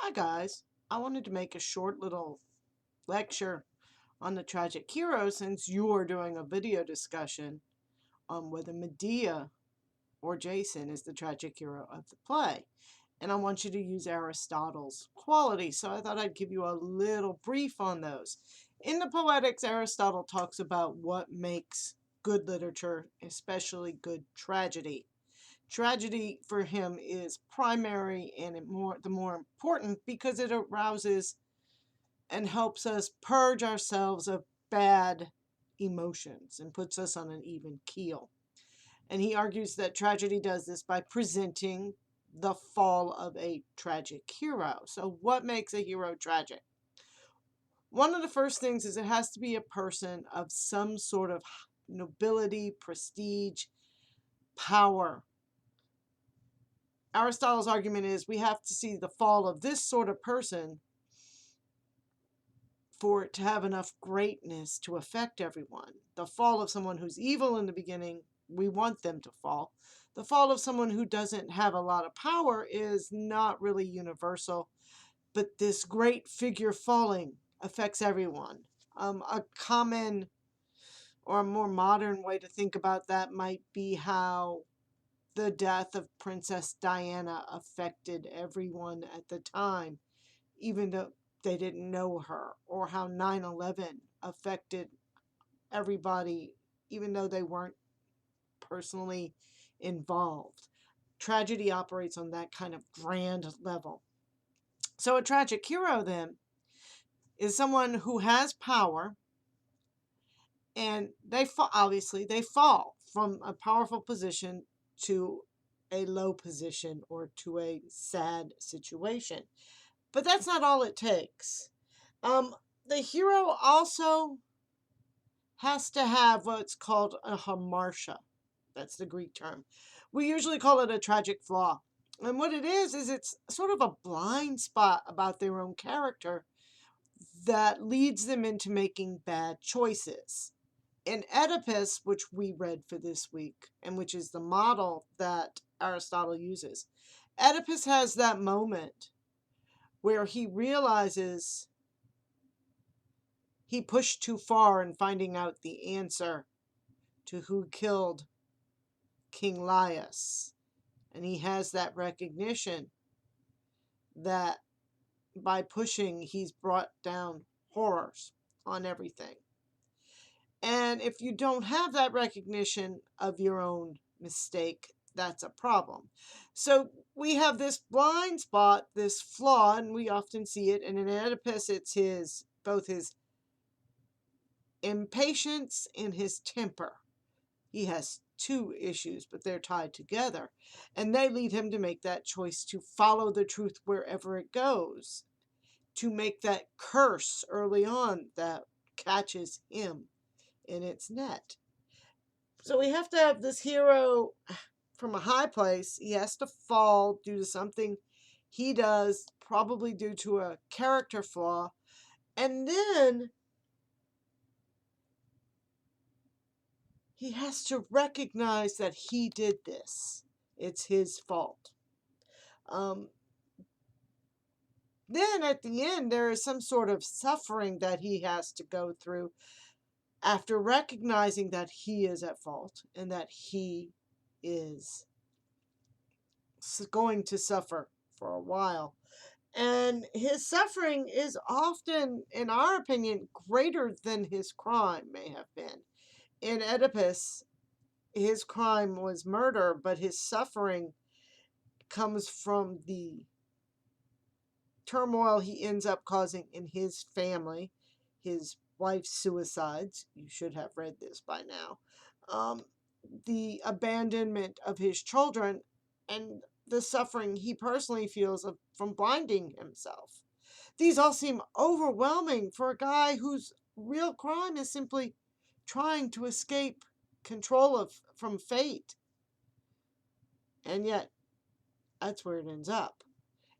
Hi guys, I wanted to make a short little lecture on the tragic hero since you're doing a video discussion on whether Medea or Jason is the tragic hero of the play. And I want you to use Aristotle's qualities, so I thought I'd give you a little brief on those. In the Poetics, Aristotle talks about what makes good literature, especially good tragedy. Tragedy for him is primary and the more important because it arouses and helps us purge ourselves of bad emotions and puts us on an even keel. And he argues that tragedy does this by presenting the fall of a tragic hero. So what makes a hero tragic? One of the first things is it has to be a person of some sort of nobility, prestige, power. Aristotle's argument is we have to see the fall of this sort of person for it to have enough greatness to affect everyone. The fall of someone who's evil in the beginning, we want them to fall. The fall of someone who doesn't have a lot of power is not really universal, but this great figure falling affects everyone. A common or a more modern way to think about that might be how the death of Princess Diana affected everyone at the time, even though they didn't know her, or how 9/11 affected everybody, even though they weren't personally involved. Tragedy operates on that kind of grand level. So a tragic hero, then, is someone who has power, and obviously they fall from a powerful position to a low position or to a sad situation. But that's not all it takes. The hero also has to have what's called a hamartia. That's the Greek term. We usually call it a tragic flaw. And what it is it's sort of a blind spot about their own character that leads them into making bad choices. In Oedipus, which we read for this week, and which is the model that Aristotle uses, Oedipus has that moment where he realizes he pushed too far in finding out the answer to who killed King Laius. And he has that recognition that by pushing, he's brought down horrors on everything. And if you don't have that recognition of your own mistake, that's a problem. So we have this blind spot, this flaw, and we often see it. And in Oedipus, it's both his impatience and his temper. He has two issues, but they're tied together. And they lead him to make that choice to follow the truth wherever it goes, to make that curse early on that catches him in its net. So we have to have this hero from a high place. He has to fall due to something he does, probably due to a character flaw. And then he has to recognize that he did this. It's his fault. Then at the end, there is some sort of suffering that he has to go through after recognizing that he is at fault and that he is going to suffer for a while. And his suffering is often, in our opinion, greater than his crime may have been. In Oedipus, his crime was murder, but his suffering comes from the turmoil he ends up causing in his family, his wife's suicides. You should have read this by now. The abandonment of his children, and the suffering he personally feels from blinding himself. These all seem overwhelming for a guy whose real crime is simply trying to escape control from fate. And yet, that's where it ends up.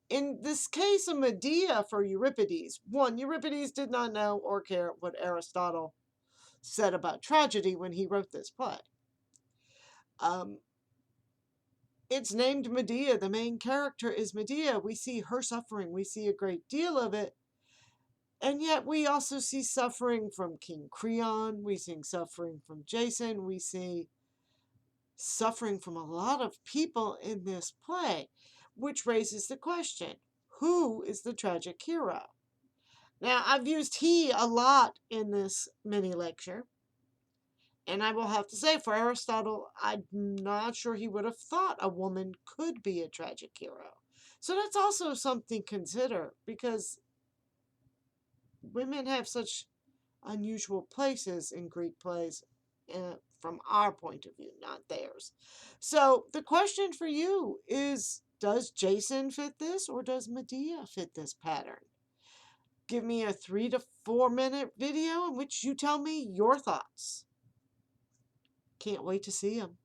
In this case of Medea for Euripides, one, Euripides did not know or care what Aristotle said about tragedy when he wrote this play. It's named Medea. The main character is Medea. We see her suffering. We see a great deal of it. And yet we also see suffering from King Creon. We see suffering from Jason. We see suffering from a lot of people in this play, which raises the question, who is the tragic hero? Now, I've used he a lot in this mini lecture, and I will have to say, for Aristotle, I'm not sure he would have thought a woman could be a tragic hero. So that's also something to consider, because women have such unusual places in Greek plays from our point of view, not theirs. So the question for you is, does Jason fit this, or does Medea fit this pattern? Give me a 3 to 4 minute video in which you tell me your thoughts. Can't wait to see them.